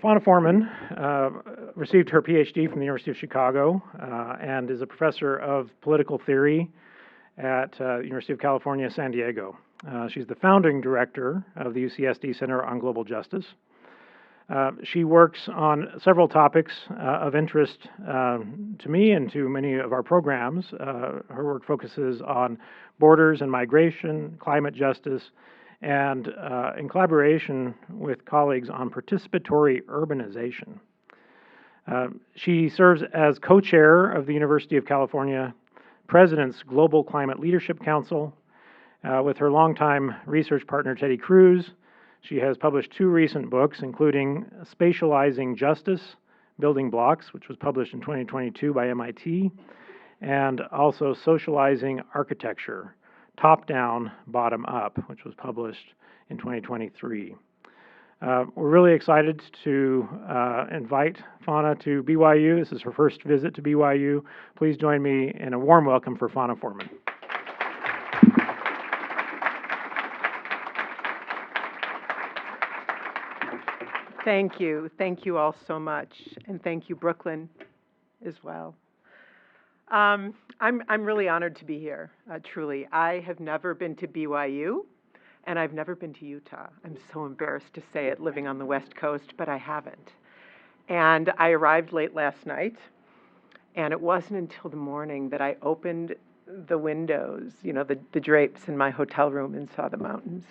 Fonna Forman received her PhD from the University of Chicago and is a professor of political theory at the University of California, San Diego. She's the founding director of the UCSD Center on Global Justice. She works on several topics of interest to me and to many of our programs. Her work focuses on borders and migration, climate justice, and in collaboration with colleagues on participatory urbanization. She serves as co-chair of the University of California President's Global Climate Leadership Council. With her longtime research partner, Teddy Cruz, she has published 2 recent books, including Spatializing Justice, Building Blocks, which was published in 2022 by MIT, and also Socializing Architecture, Top-Down, Bottom-Up, which was published in 2023. We're really excited to invite Fonna to BYU. This is her first visit to BYU. Please join me in a warm welcome for Fonna Forman. Thank you. Thank you all so much. And thank you, Brooklyn, as well. I'm really honored to be here, truly. I have never been to BYU, and I've never been to Utah. I'm so embarrassed to say it, living on the West Coast, but I haven't. And I arrived late last night, and it wasn't until the morning that I opened the windows, the drapes in my hotel room, and saw the mountains.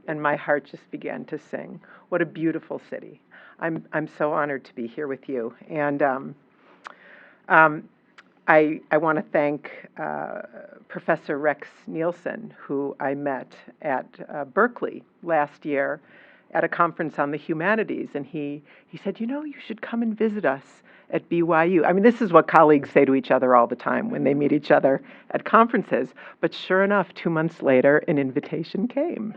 And my heart just began to sing. What a beautiful city. I'm so honored to be here with you. And I want to thank Professor Rex Nielsen, who I met at Berkeley last year at a conference on the humanities. And he said, you should come and visit us at BYU. I mean, this is what colleagues say to each other all the time when they meet each other at conferences. But sure enough, 2 months later, an invitation came.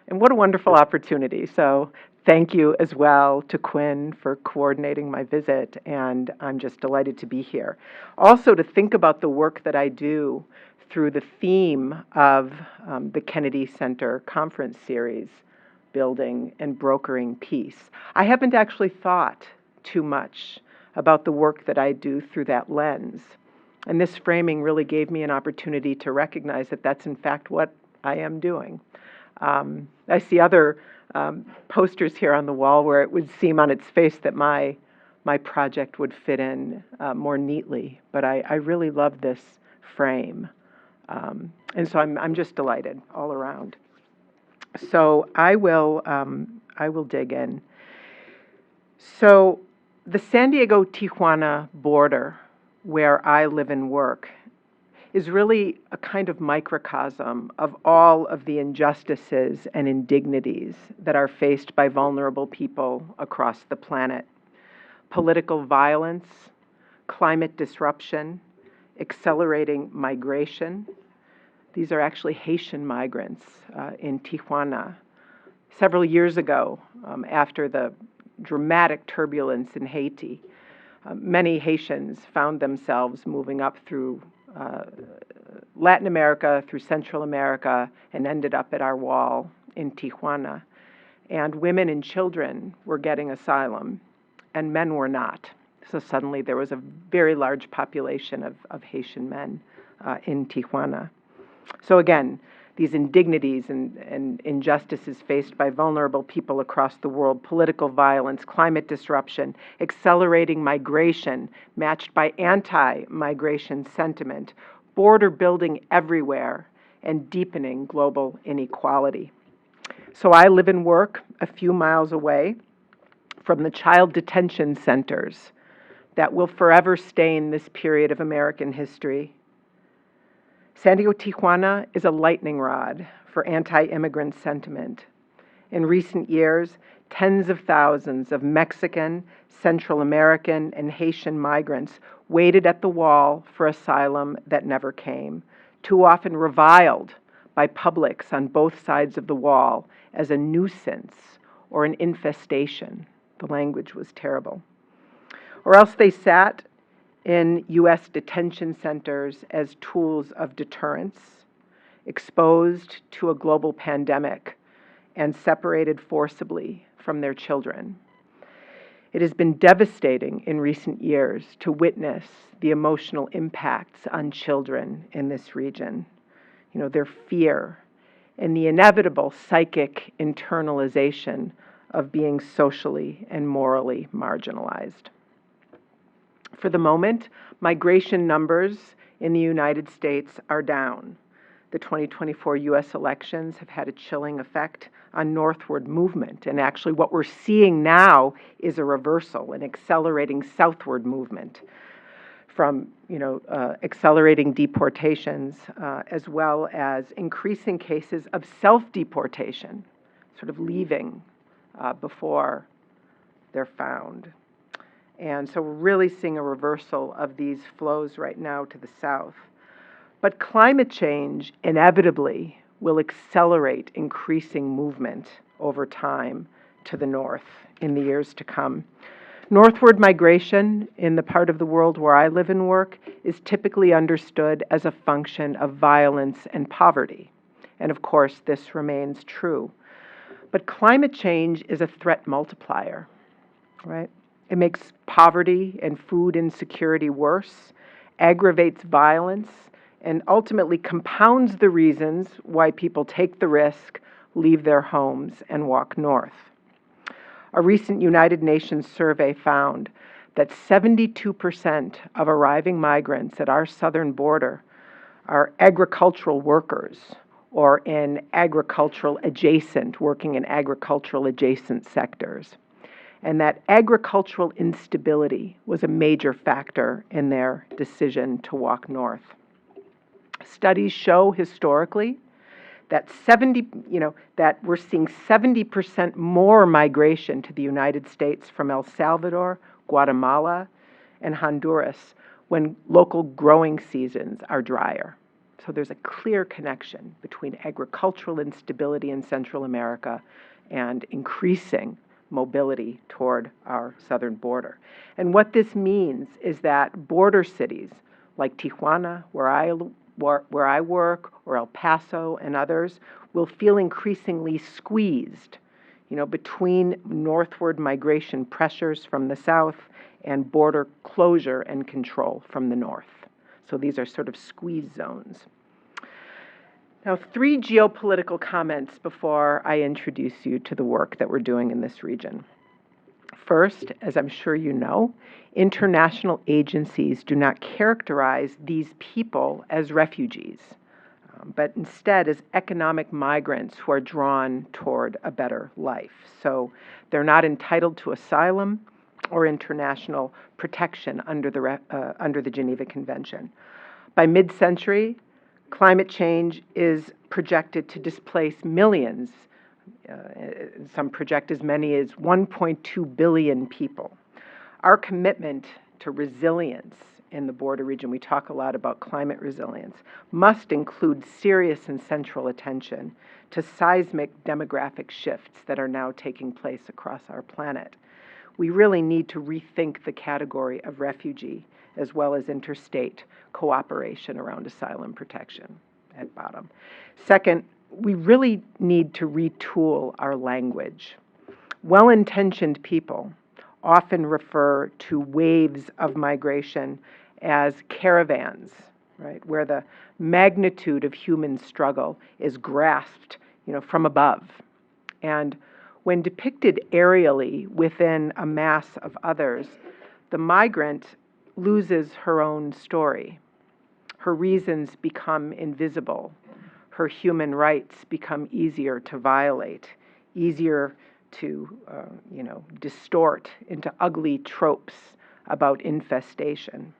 And what a wonderful opportunity. So thank you as well to Quinn for coordinating my visit, and I'm just delighted to be here. Also to think about the work that I do through the theme of the Kennedy Center Conference Series, Building and Brokering Peace. I haven't actually thought too much about the work that I do through that lens. And this framing really gave me an opportunity to recognize that that's in fact what I am doing. I see other posters here on the wall where it would seem on its face that my project would fit in more neatly, but I really love this frame, and so I'm just delighted all around. So I will dig in. So the San Diego-Tijuana border, where I live and work, is really a kind of microcosm of all of the injustices and indignities that are faced by vulnerable people across the planet. Political violence, climate disruption, accelerating migration. These are actually Haitian migrants in Tijuana. Several years ago, after the dramatic turbulence in Haiti, many Haitians found themselves moving up through Latin America, through Central America, and ended up at our wall in Tijuana. And women and children were getting asylum, and men were not. So suddenly there was a very large population of Haitian men in Tijuana. So again, these indignities and injustices faced by vulnerable people across the world, political violence, climate disruption, accelerating migration matched by anti-migration sentiment, border building everywhere, and deepening global inequality. So I live and work a few miles away from the child detention centers that will forever stain this period of American history. San Diego-Tijuana is a lightning rod for anti-immigrant sentiment. In recent years, tens of thousands of Mexican, Central American, and Haitian migrants waited at the wall for asylum that never came, too often reviled by publics on both sides of the wall as a nuisance or an infestation. The language was terrible. Or else they sat in U.S. detention centers as tools of deterrence, exposed to a global pandemic, and separated forcibly from their children. It has been devastating in recent years to witness the emotional impacts on children in this region. Their fear and the inevitable psychic internalization of being socially and morally marginalized. For the moment, migration numbers in the United States are down. The 2024 U.S. elections have had a chilling effect on northward movement, and actually what we're seeing now is a reversal, an accelerating southward movement from accelerating deportations as well as increasing cases of self-deportation, sort of leaving before they're found. And so we're really seeing a reversal of these flows right now to the south. But climate change inevitably will accelerate increasing movement over time to the north in the years to come. Northward migration in the part of the world where I live and work is typically understood as a function of violence and poverty. And of course, this remains true. But climate change is a threat multiplier, right? It makes poverty and food insecurity worse, aggravates violence, and ultimately compounds the reasons why people take the risk, leave their homes, and walk north. A recent United Nations survey found that 72% of arriving migrants at our southern border are agricultural workers or working in agricultural adjacent sectors. And that agricultural instability was a major factor in their decision to walk north. Studies show historically that that we're seeing 70% more migration to the United States from El Salvador, Guatemala, and Honduras when local growing seasons are drier. So there's a clear connection between agricultural instability in Central America and increasing mobility toward our southern border. And what this means is that border cities like Tijuana, where I work, or El Paso and others, will feel increasingly squeezed, between northward migration pressures from the south and border closure and control from the north. So these are sort of squeeze zones. Now, 3 geopolitical comments before I introduce you to the work that we're doing in this region. First, as I'm sure you know, international agencies do not characterize these people as refugees, but instead as economic migrants who are drawn toward a better life. So they're not entitled to asylum or international protection under the Geneva Convention. By mid-century, climate change is projected to displace millions. Some project as many as 1.2 billion people. Our commitment to resilience in the border region, we talk a lot about climate resilience, must include serious and central attention to seismic demographic shifts that are now taking place across our planet. We really need to rethink the category of refugee as well as interstate cooperation around asylum protection at bottom. Second, we really need to retool our language. Well-intentioned people often refer to waves of migration as caravans, right, where the magnitude of human struggle is grasped, from above. And when depicted aerially within a mass of others, the migrant loses her own story. Her reasons become invisible. Her human rights become easier to violate, easier to, distort into ugly tropes about infestation.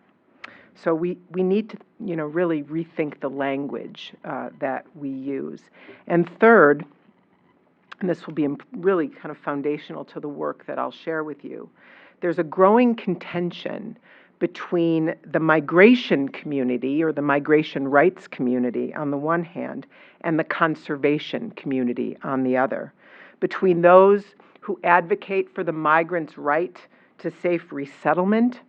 So we need to, really rethink the language that we use. And third, and this will be really kind of foundational to the work that I'll share with you, there's a growing contention between the migration community or the migration rights community on the one hand and the conservation community on the other, between those who advocate for the migrants' right to safe resettlement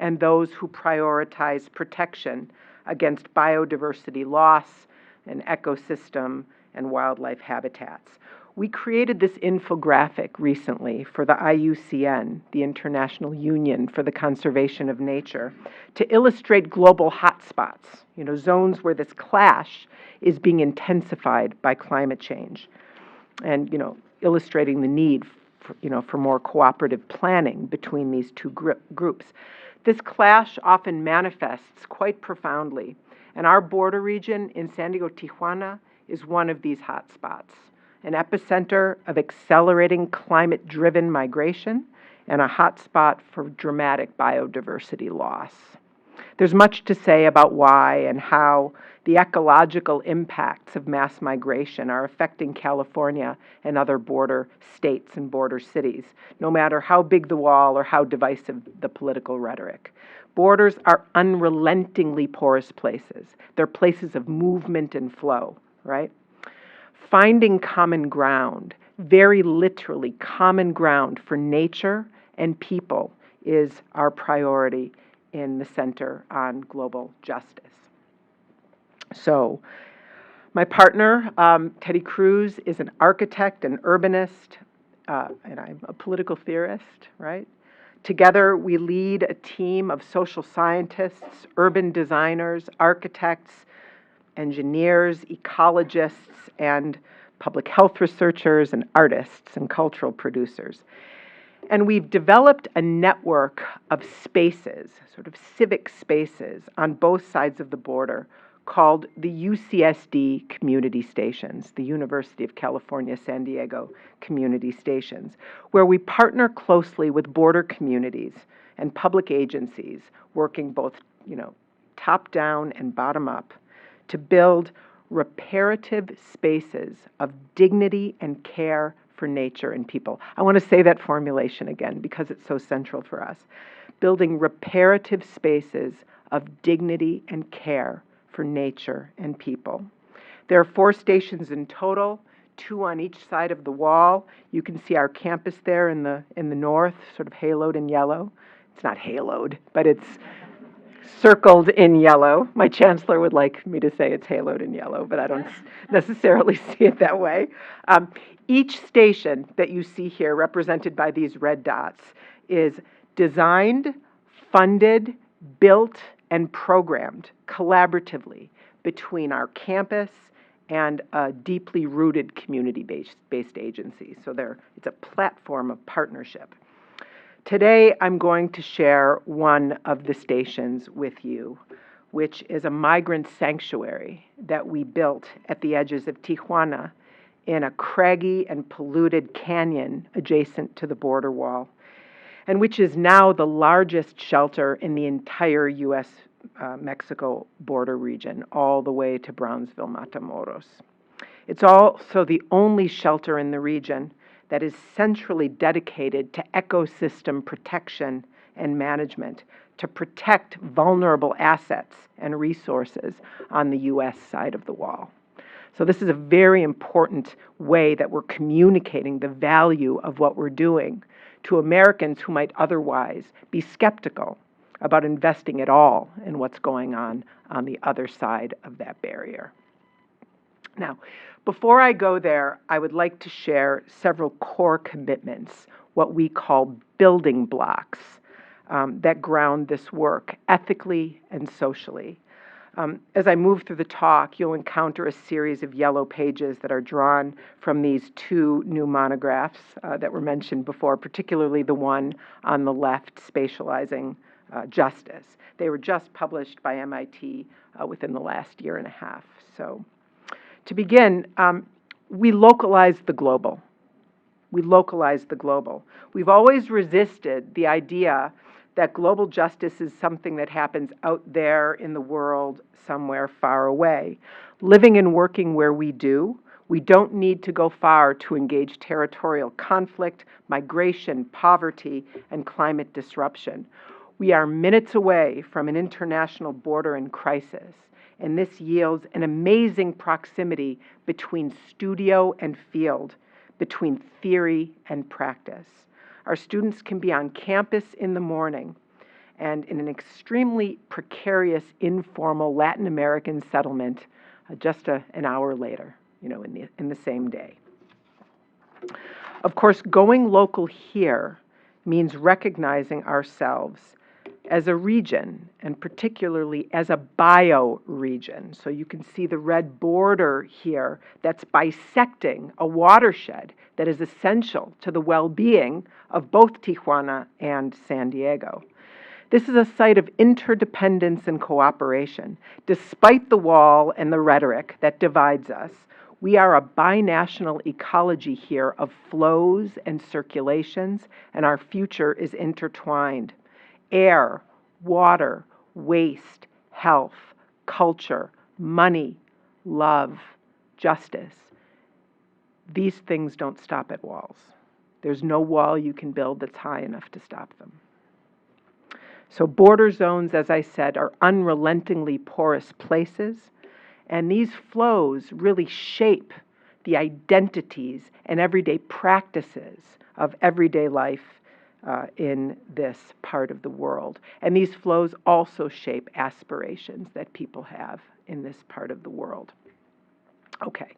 and those who prioritize protection against biodiversity loss, and ecosystem and wildlife habitats. We created this infographic recently for the IUCN, the International Union for the Conservation of Nature, to illustrate global hotspots, zones where this clash is being intensified by climate change, and, illustrating the need for more cooperative planning between these two groups. This clash often manifests quite profoundly, and our border region in San Diego, Tijuana, is one of these hotspots, an epicenter of accelerating climate-driven migration and a hotspot for dramatic biodiversity loss. There's much to say about why and how the ecological impacts of mass migration are affecting California and other border states and border cities, no matter how big the wall or how divisive the political rhetoric. Borders are unrelentingly porous places. They're places of movement and flow, right? Finding common ground, very literally common ground for nature and people, is our priority in the Center on Global Justice. So, my partner, Teddy Cruz, is an architect and urbanist, and I'm a political theorist, right? Together, we lead a team of social scientists, urban designers, architects, engineers, ecologists, and public health researchers, and artists and cultural producers. And we've developed a network of spaces, sort of civic spaces, on both sides of the border called the UCSD Community Stations, the University of California, San Diego Community Stations, where we partner closely with border communities and public agencies working both, top-down and bottom-up to build reparative spaces of dignity and care for nature and people. I want to say that formulation again because it's so central for us. Building reparative spaces of dignity and care for nature and people. There are 4 stations in total, 2 on each side of the wall. You can see our campus there in the north, sort of haloed in yellow. It's not haloed, but it's circled in yellow. My chancellor would like me to say it's haloed in yellow, but I don't necessarily see it that way. Each station that you see here, represented by these red dots, is designed, funded, built, and programmed collaboratively between our campus and a deeply rooted community-based agency. So it's a platform of partnership. Today, I'm going to share one of the stations with you, which is a migrant sanctuary that we built at the edges of Tijuana in a craggy and polluted canyon adjacent to the border wall, and which is now the largest shelter in the entire U.S.-Mexico border region, all the way to Brownsville, Matamoros. It's also the only shelter in the region that is centrally dedicated to ecosystem protection and management, to protect vulnerable assets and resources on the U.S. side of the wall. So this is a very important way that we're communicating the value of what we're doing to Americans who might otherwise be skeptical about investing at all in what's going on the other side of that barrier. Now, before I go there, I would like to share several core commitments, what we call building blocks, that ground this work ethically and socially. As I move through the talk, you'll encounter a series of yellow pages that are drawn from these 2 new monographs that were mentioned before, particularly the one on the left, Spatializing Justice. They were just published by MIT within the last year and a half. So, to begin, we localize the global. We localize the global. We've always resisted the idea that global justice is something that happens out there in the world somewhere far away. Living and working where we do, we don't need to go far to engage territorial conflict, migration, poverty, and climate disruption. We are minutes away from an international border in crisis, and this yields an amazing proximity between studio and field, between theory and practice. Our students can be on campus in the morning and in an extremely precarious, informal Latin American settlement just an hour later, in the same day. Of course, going local here means recognizing ourselves as a region, and particularly as a bioregion. So you can see the red border here that's bisecting a watershed that is essential to the well-being of both Tijuana and San Diego. This is a site of interdependence and cooperation. Despite the wall and the rhetoric that divides us, we are a binational ecology here of flows and circulations, and our future is intertwined. Air, water, waste, health, culture, money, love, justice. These things don't stop at walls. There's no wall you can build that's high enough to stop them. So border zones, as I said, are unrelentingly porous places, and these flows really shape the identities and everyday practices of everyday life in this part of the world. And these flows also shape aspirations that people have in this part of the world. Okay.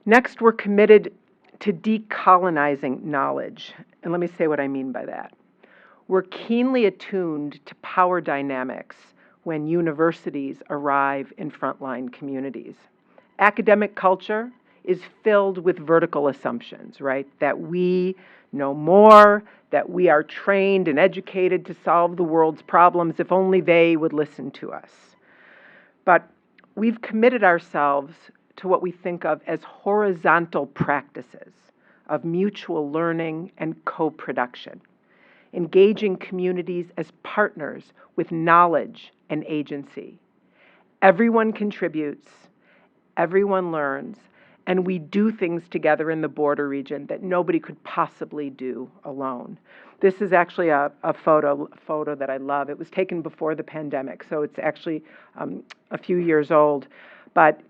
Next, we're committed to decolonizing knowledge. And let me say what I mean by that. We're keenly attuned to power dynamics when universities arrive in frontline communities. Academic culture is filled with vertical assumptions, right? That we know more, that we are trained and educated to solve the world's problems if only they would listen to us. But we've committed ourselves to what we think of as horizontal practices of mutual learning and co-production, engaging communities as partners with knowledge and agency. Everyone contributes, everyone learns, and we do things together in the border region that nobody could possibly do alone. This is actually a photo that I love. It was taken before the pandemic, so it's actually a few years old. But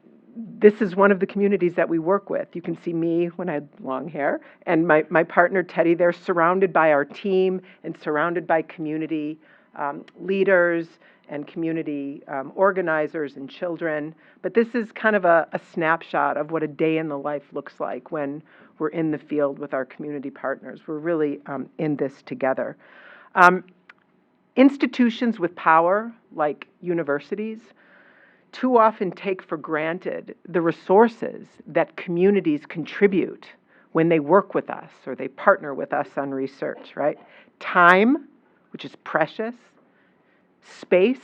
this is one of the communities that we work with. You can see me when I had long hair, and my partner Teddy. They're surrounded by our team and surrounded by community leaders and community organizers and children. But this is kind of a snapshot of what a day in the life looks like when we're in the field with our community partners. We're really in this together. Institutions with power, like universities, too often take for granted the resources that communities contribute when they work with us or they partner with us on research, right? Time, which is precious, space,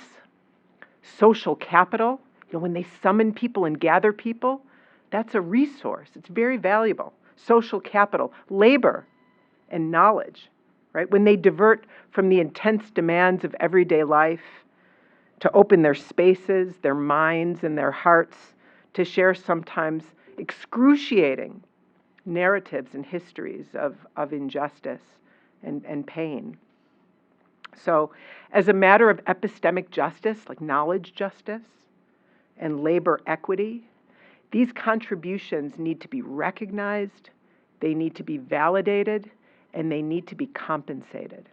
social capital. When they summon people and gather people, that's a resource. It's very valuable. Social capital, labor, and knowledge, right? When they divert from the intense demands of everyday life to open their spaces, their minds, and their hearts to share sometimes excruciating narratives and histories of injustice and pain. So as a matter of epistemic justice, like knowledge justice and labor equity, these contributions need to be recognized, they need to be validated, and they need to be compensated.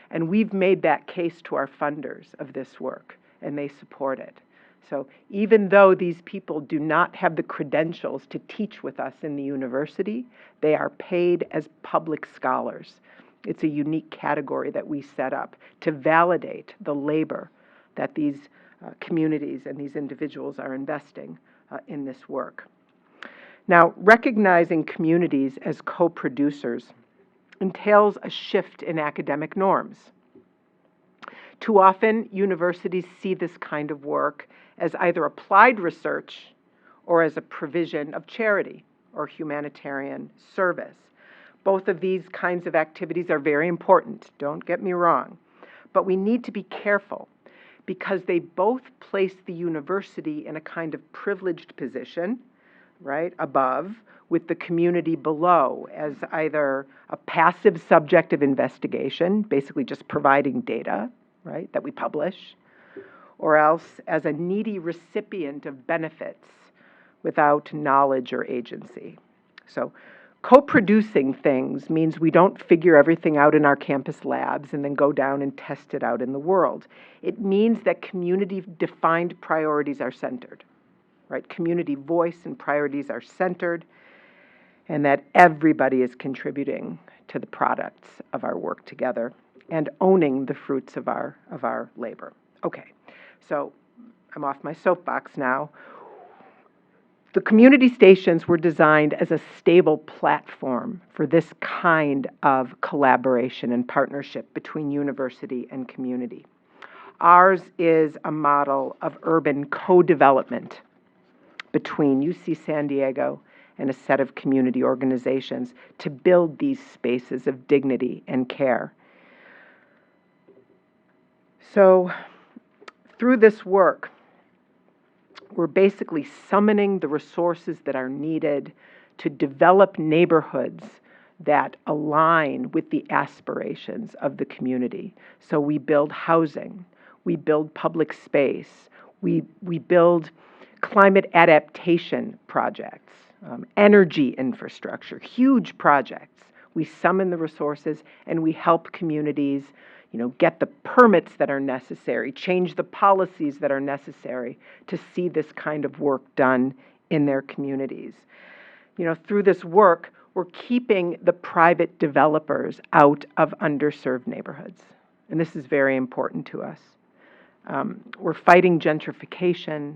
And we've made that case to our funders of this work, and they support it. So even though these people do not have the credentials to teach with us in the university, they are paid as public scholars. It's a unique category that we set up to validate the labor that these communities and these individuals are investing in this work. Now, recognizing communities as co-producers entails a shift in academic norms. Too often, universities see this kind of work as either applied research or as a provision of charity or humanitarian service. Both of these kinds of activities are very important, don't get me wrong, but we need to be careful because they both place the university in a kind of privileged position, right, above, with the community below as either a passive subject of investigation, basically just providing data, right, that we publish, or else as a needy recipient of benefits without knowledge or agency. So co-producing things means we don't figure everything out in our campus labs and then go down and test it out in the world. It means that community-defined priorities are centered, right? Community voice and priorities are centered, and that everybody is contributing to the products of our work together and owning the fruits of our labor. Okay, so I'm off my soapbox now. The community stations were designed as a stable platform for this kind of collaboration and partnership between university and community. Ours is a model of urban co-development between UC San Diego and a set of community organizations to build these spaces of dignity and care. So through this work, we're basically summoning the resources that are needed to develop neighborhoods that align with the aspirations of the community. So we build housing, we build public space, we build climate adaptation projects, energy infrastructure, huge projects. We summon the resources and we help communities get the permits that are necessary, change the policies that are necessary to see this kind of work done in their communities. Through this work, we're keeping the private developers out of underserved neighborhoods. And this is very important to us. We're fighting gentrification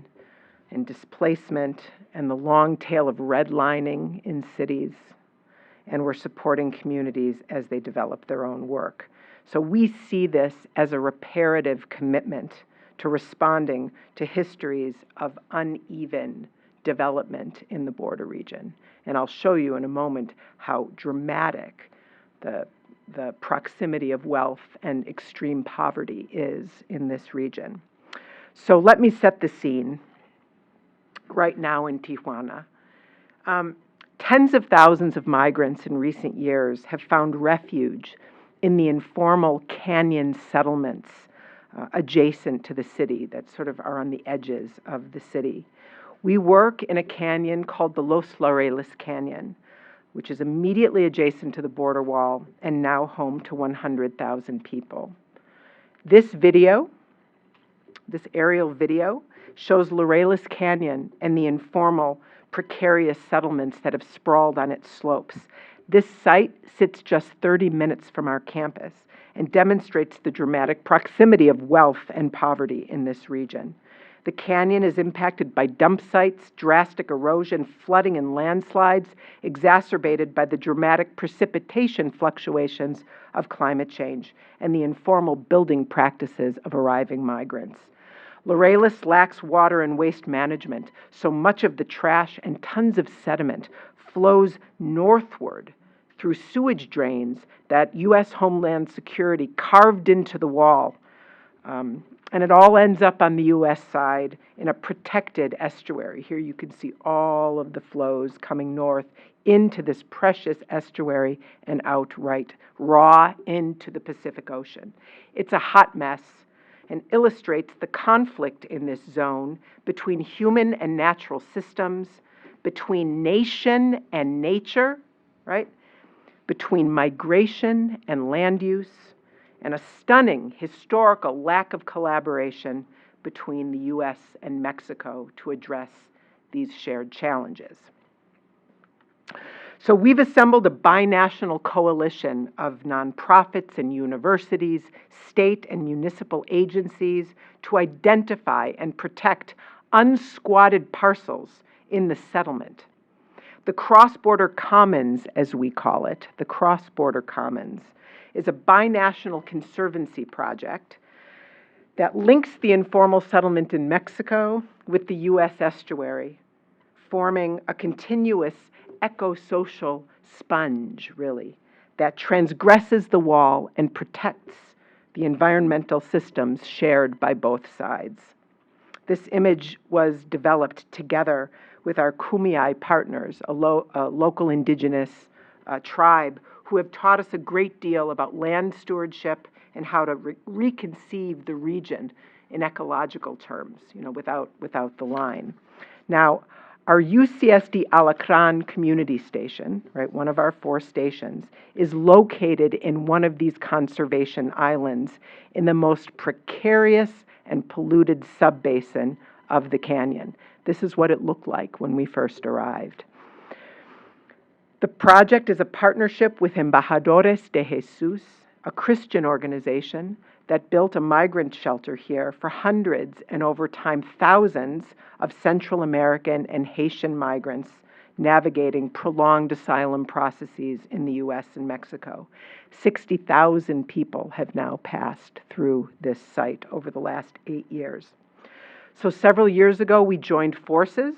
and displacement and the long tail of redlining in cities. And we're supporting communities as they develop their own work. So we see this as a reparative commitment to responding to histories of uneven development in the border region. And I'll show you in a moment how dramatic the proximity of wealth and extreme poverty is in this region. So let me set the scene right now in Tijuana. Tens of thousands of migrants in recent years have found refuge in the informal canyon settlements adjacent to the city that sort of are on the edges of the city. We work in a canyon called the Los Laureles Canyon, which is immediately adjacent to the border wall and now home to 100,000 people. This aerial video, shows Laureles Canyon and the informal, precarious settlements that have sprawled on its slopes. This site sits just 30 minutes from our campus and demonstrates the dramatic proximity of wealth and poverty in this region. The canyon is impacted by dump sites, drastic erosion, flooding, and landslides, exacerbated by the dramatic precipitation fluctuations of climate change and the informal building practices of arriving migrants. Laureles lacks water and waste management, so much of the trash and tons of sediment flows northward through sewage drains that U.S. Homeland Security carved into the wall. And it all ends up on the U.S. side in a protected estuary. Here you can see all of the flows coming north into this precious estuary and outright raw into the Pacific Ocean. It's a hot mess and illustrates the conflict in this zone between human and natural systems, between nation and nature, right? Between migration and land use, and a stunning historical lack of collaboration between the U.S. and Mexico to address these shared challenges. So we've assembled a binational coalition of nonprofits and universities, state and municipal agencies to identify and protect unsquatted parcels in the settlement. The Cross-Border Commons, as we call it, the Cross-Border Commons, is a binational conservancy project that links the informal settlement in Mexico with the U.S. estuary, forming a continuous eco-social sponge, really, that transgresses the wall and protects the environmental systems shared by both sides. This image was developed together with our Kumeyaay partners, a local indigenous tribe who have taught us a great deal about land stewardship and how to reconceive the region in ecological terms, without the line. Now, our UCSD Alacran community station, right, one of our 4 stations, is located in one of these conservation islands in the most precarious and polluted subbasin of the canyon. This is what it looked like when we first arrived. The project is a partnership with Embajadores de Jesus, a Christian organization that built a migrant shelter here for hundreds and over time thousands of Central American and Haitian migrants navigating prolonged asylum processes in the U.S. and Mexico. 60,000 people have now passed through this site over the last 8 years. So several years ago, we joined forces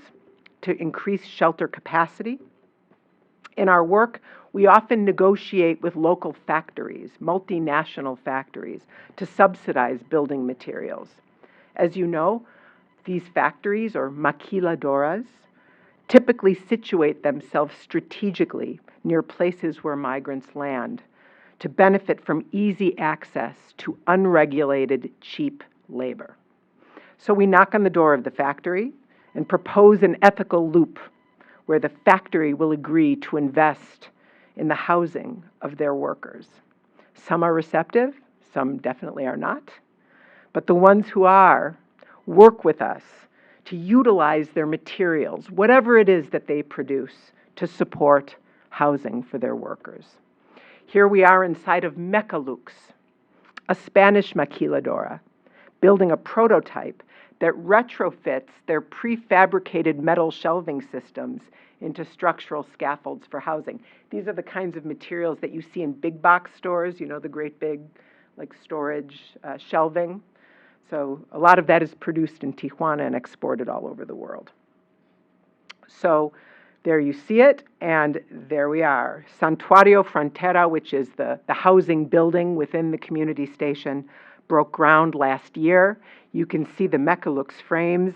to increase shelter capacity. In our work, we often negotiate with local factories, multinational factories, to subsidize building materials. As you know, these factories, or maquiladoras, typically situate themselves strategically near places where migrants land to benefit from easy access to unregulated, cheap labor. So we knock on the door of the factory and propose an ethical loop where the factory will agree to invest in the housing of their workers. Some are receptive, some definitely are not, but the ones who are work with us to utilize their materials, whatever it is that they produce, to support housing for their workers. Here we are inside of Mecalux, a Spanish maquiladora, building a prototype that retrofits their prefabricated metal shelving systems into structural scaffolds for housing. These are the kinds of materials that you see in big box stores, you know, the great big like storage shelving. So a lot of that is produced in Tijuana and exported all over the world. So there you see it, and there we are. Santuario Frontera, which is the housing building within the community station, broke ground last year. You can see the Mecalux frames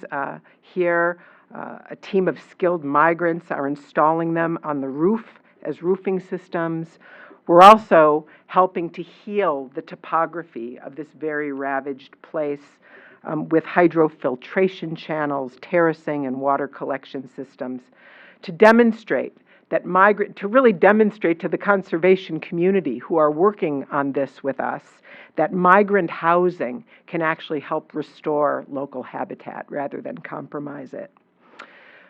here. A team of skilled migrants are installing them on the roof as roofing systems. We're also helping to heal the topography of this very ravaged place with hydrofiltration channels, terracing, and water collection systems to demonstrate that to really demonstrate to the conservation community who are working on this with us that migrant housing can actually help restore local habitat rather than compromise it.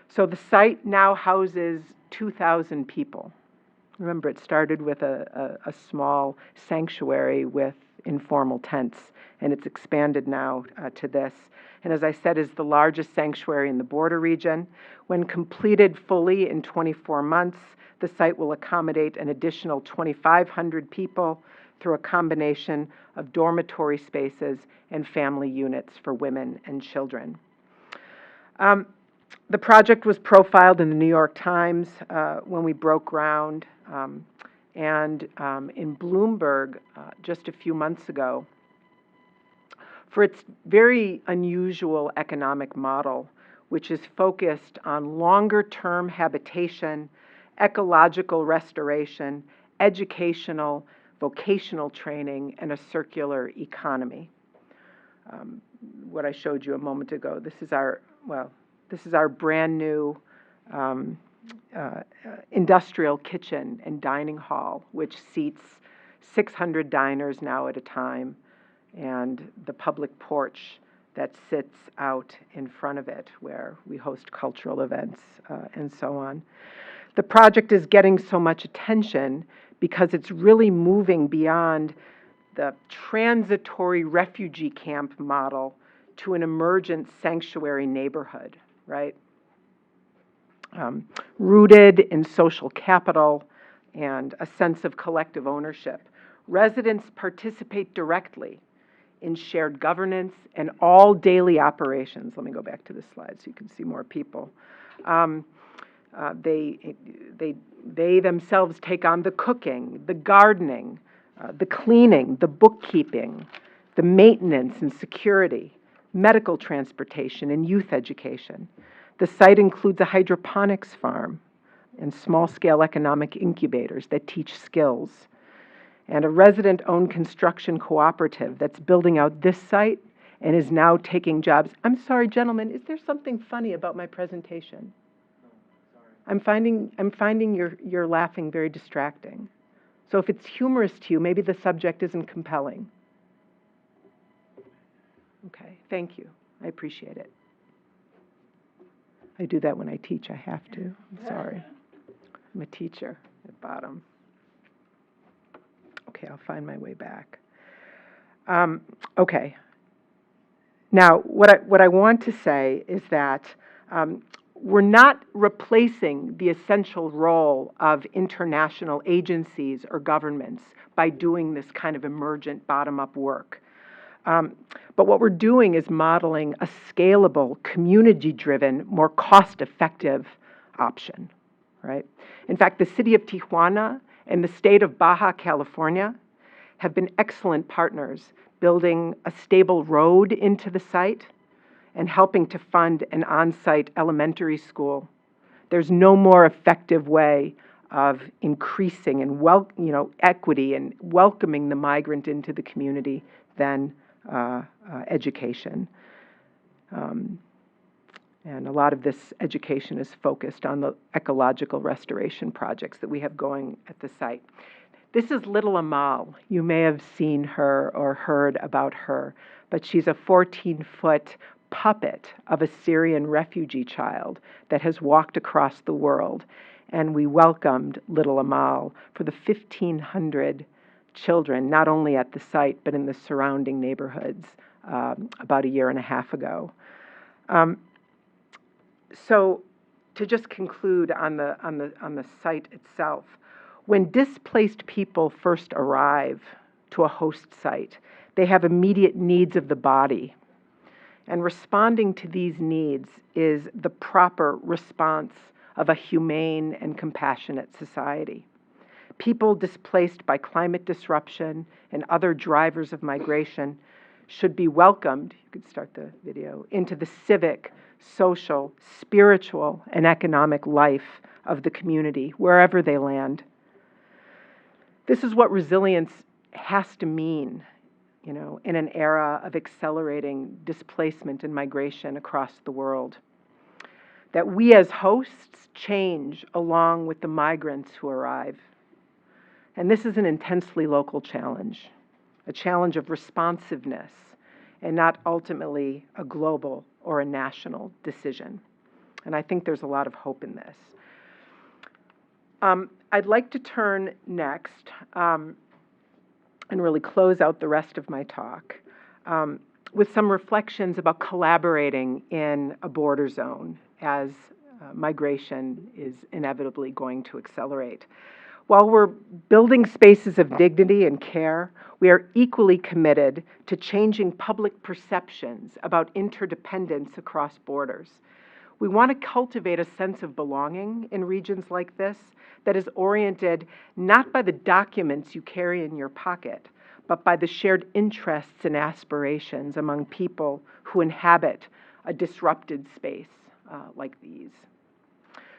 So the site now houses 2,000 people. Remember, it started with a small sanctuary with informal tents, and it's expanded now to this. And as I said, is the largest sanctuary in the border region. When completed fully in 24 months, the site will accommodate an additional 2,500 people through a combination of dormitory spaces and family units for women and children. The project was profiled in the New York Times when we broke ground, and in Bloomberg just a few months ago, for its very unusual economic model, which is focused on longer-term habitation, ecological restoration, educational, vocational training, and a circular economy. What I showed you a moment ago, this is our brand new industrial kitchen and dining hall, which seats 600 diners now at a time, and the public porch that sits out in front of it where we host cultural events and so on. The project is getting so much attention because it's really moving beyond the transitory refugee camp model to an emergent sanctuary neighborhood, right? Rooted in social capital and a sense of collective ownership. Residents participate directly in shared governance and all daily operations. Let me go back to this slide so you can see more people. They themselves take on the cooking, the gardening, the cleaning, the bookkeeping, the maintenance and security, medical transportation, and youth education. The site includes a hydroponics farm and small-scale economic incubators that teach skills, and a resident-owned construction cooperative that's building out this site and is now taking jobs. I'm sorry, gentlemen, is there something funny about my presentation? I'm finding you're laughing very distracting. So if it's humorous to you, maybe the subject isn't compelling. Okay, thank you. I appreciate it. I do that when I teach. I have to. I'm sorry. I'm a teacher at bottom. Okay, I'll find my way back. Okay. Now, what I want to say is that we're not replacing the essential role of international agencies or governments by doing this kind of emergent bottom-up work. But what we're doing is modeling a scalable, community-driven, more cost-effective option, right? In fact, the city of Tijuana and the state of Baja California have been excellent partners, building a stable road into the site and helping to fund an on-site elementary school. There's no more effective way of increasing and equity and welcoming the migrant into the community than education. And a lot of this education is focused on the ecological restoration projects that we have going at the site. This is little Amal. You may have seen her or heard about her, but she's a 14-foot puppet of a Syrian refugee child that has walked across the world. And we welcomed little Amal for the 1,500 children, not only at the site, but in the surrounding neighborhoods about a year and a half ago. So to just conclude on the site itself, when displaced people first arrive to a host site, they have immediate needs of the body. And responding to these needs is the proper response of a humane and compassionate society. People displaced by climate disruption and other drivers of migration should be welcomed, you could start the video, into the civic, social, spiritual, and economic life of the community, wherever they land. This is what resilience has to mean, in an era of accelerating displacement and migration across the world. That we as hosts change along with the migrants who arrive. And this is an intensely local challenge, a challenge of responsiveness, and not ultimately a global or a national decision. And I think there's a lot of hope in this. I'd like to turn next and really close out the rest of my talk with some reflections about collaborating in a border zone as migration is inevitably going to accelerate. While we're building spaces of dignity and care, we are equally committed to changing public perceptions about interdependence across borders. We want to cultivate a sense of belonging in regions like this that is oriented not by the documents you carry in your pocket, but by the shared interests and aspirations among people who inhabit a disrupted space like these.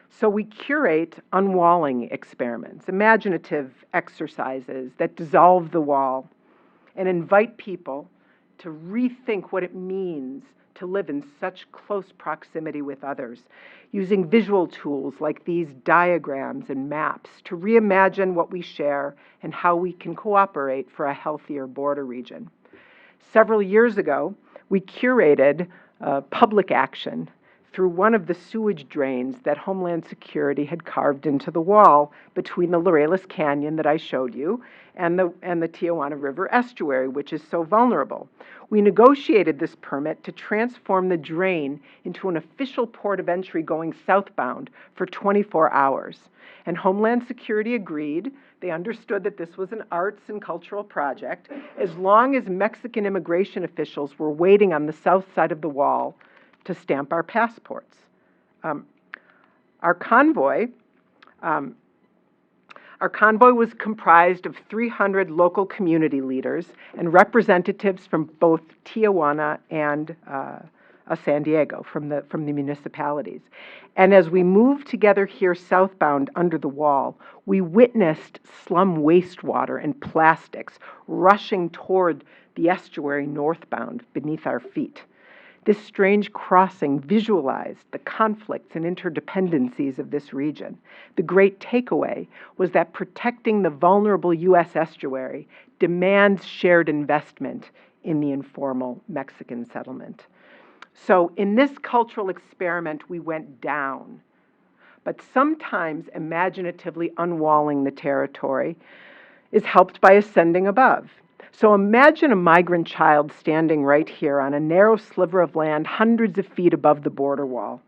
So we curate unwalling experiments, imaginative exercises that dissolve the wall and invite people to rethink what it means to live in such close proximity with others, using visual tools like these diagrams and maps to reimagine what we share and how we can cooperate for a healthier border region. Several years ago, we curated public action through one of the sewage drains that Homeland Security had carved into the wall between the Laureles Canyon that I showed you and the Tijuana River estuary, which is so vulnerable. We negotiated this permit to transform the drain into an official port of entry going southbound for 24 hours. And Homeland Security agreed. They understood that this was an arts and cultural project, as long as Mexican immigration officials were waiting on the south side of the wall to stamp our passports. Our convoy was comprised of 300 local community leaders and representatives from both Tijuana and San Diego, from the municipalities. And as we moved together here southbound under the wall, we witnessed slum wastewater and plastics rushing toward the estuary northbound beneath our feet. This strange crossing visualized the conflicts and interdependencies of this region. The great takeaway was that protecting the vulnerable U.S. estuary demands shared investment in the informal Mexican settlement. So in this cultural experiment, we went down, but sometimes imaginatively unwalling the territory is helped by ascending above. So imagine a migrant child standing right here on a narrow sliver of land hundreds of feet above the border wall,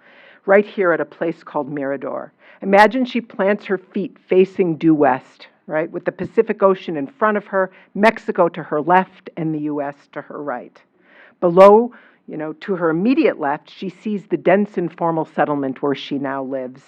right here at a place called Mirador. Imagine she plants her feet facing due west, right, with the Pacific Ocean in front of her, Mexico to her left, and the U.S. to her right. Below, to her immediate left, she sees the dense informal settlement where she now lives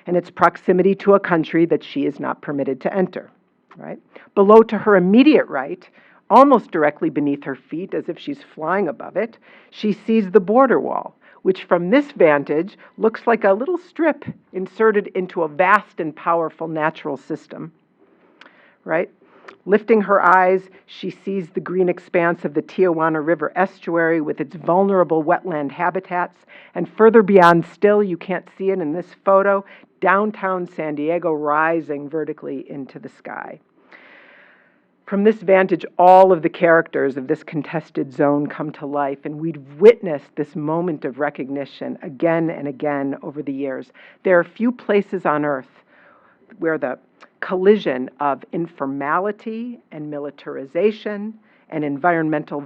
and its proximity to a country that she is not permitted to enter, right? Below to her immediate right, almost directly beneath her feet, as if she's flying above it, she sees the border wall, which from this vantage looks like a little strip inserted into a vast and powerful natural system, right? Lifting her eyes, she sees the green expanse of the Tijuana River estuary with its vulnerable wetland habitats, and further beyond still, you can't see it in this photo, downtown San Diego rising vertically into the sky. From this vantage, all of the characters of this contested zone come to life, and we've witnessed this moment of recognition again and again over the years. There are few places on Earth where the collision of informality and militarization and environmental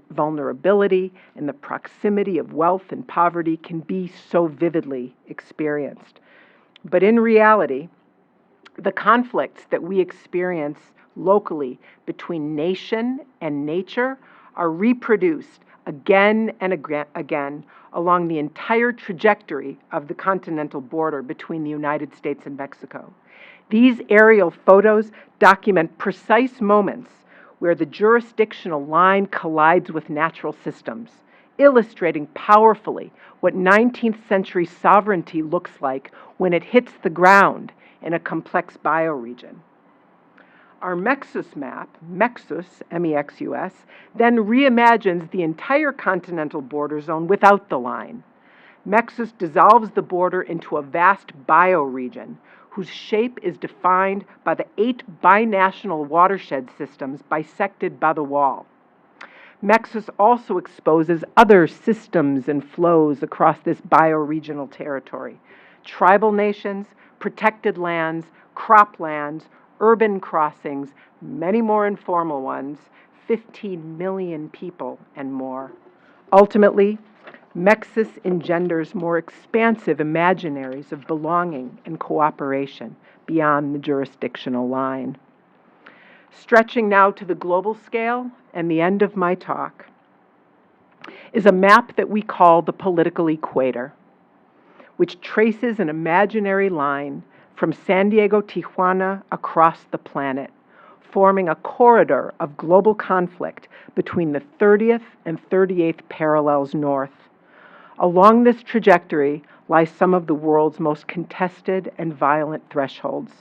vulnerability and the proximity of wealth and poverty can be so vividly experienced. But in reality, the conflicts that we experience locally between nation and nature are reproduced again and again along the entire trajectory of the continental border between the United States and Mexico. These aerial photos document precise moments where the jurisdictional line collides with natural systems, illustrating powerfully what 19th century sovereignty looks like when it hits the ground in a complex bioregion. Our Mexus map, Mexus, M-E-X-U-S, then reimagines the entire continental border zone without the line. Mexus dissolves the border into a vast bioregion whose shape is defined by the 8 binational watershed systems bisected by the wall. Mexus also exposes other systems and flows across this bioregional territory: tribal nations, protected lands, croplands, urban crossings, many more informal ones, 15 million people and more. Ultimately, Mexus engenders more expansive imaginaries of belonging and cooperation beyond the jurisdictional line. Stretching now to the global scale, and the end of my talk, is a map that we call the political equator, which traces an imaginary line from San Diego, Tijuana, across the planet, forming a corridor of global conflict between the 30th and 38th parallels north. Along this trajectory lie some of the world's most contested and violent thresholds.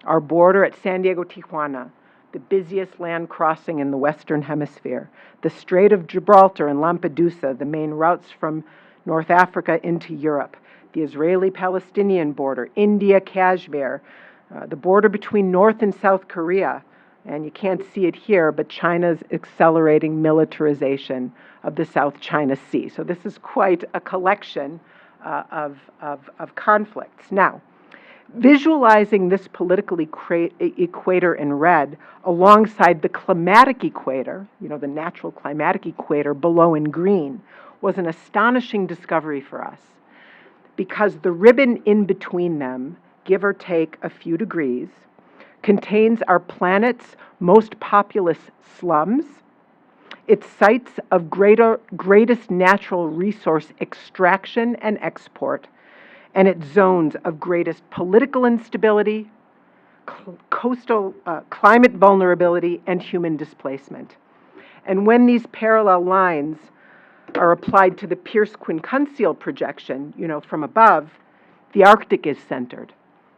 Our border at San Diego, Tijuana, the busiest land crossing in the Western Hemisphere, the Strait of Gibraltar and Lampedusa, the main routes from North Africa into Europe, the Israeli-Palestinian border, India, Kashmir, the border between North and South Korea, and you can't see it here, but China's accelerating militarization of the South China Sea. So this is quite a collection of conflicts. Now, visualizing this political equator in red alongside the climatic equator, the natural climatic equator below in green, was an astonishing discovery for us, because the ribbon in between them, give or take a few degrees, contains our planet's most populous slums, its sites of greatest natural resource extraction and export, and its zones of greatest political instability, coastal climate vulnerability, and human displacement. And when these parallel lines are applied to the Pierce-Quincunsial projection, from above, the Arctic is centered,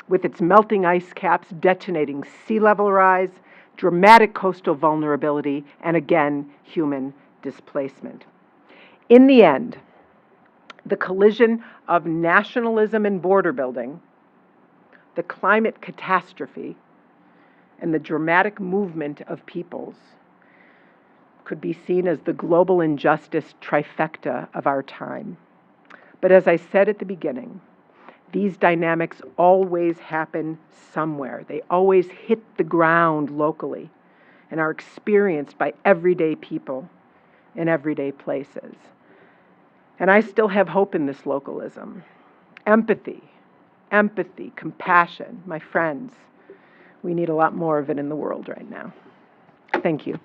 with its melting ice caps detonating sea level rise, dramatic coastal vulnerability, and again, human displacement. In the end, the collision of nationalism and border building, the climate catastrophe, and the dramatic movement of peoples could be seen as the global injustice trifecta of our time. But as I said at the beginning, these dynamics always happen somewhere. They always hit the ground locally and are experienced by everyday people in everyday places. And I still have hope in this localism. Empathy, compassion, my friends. We need a lot more of it in the world right now. Thank you.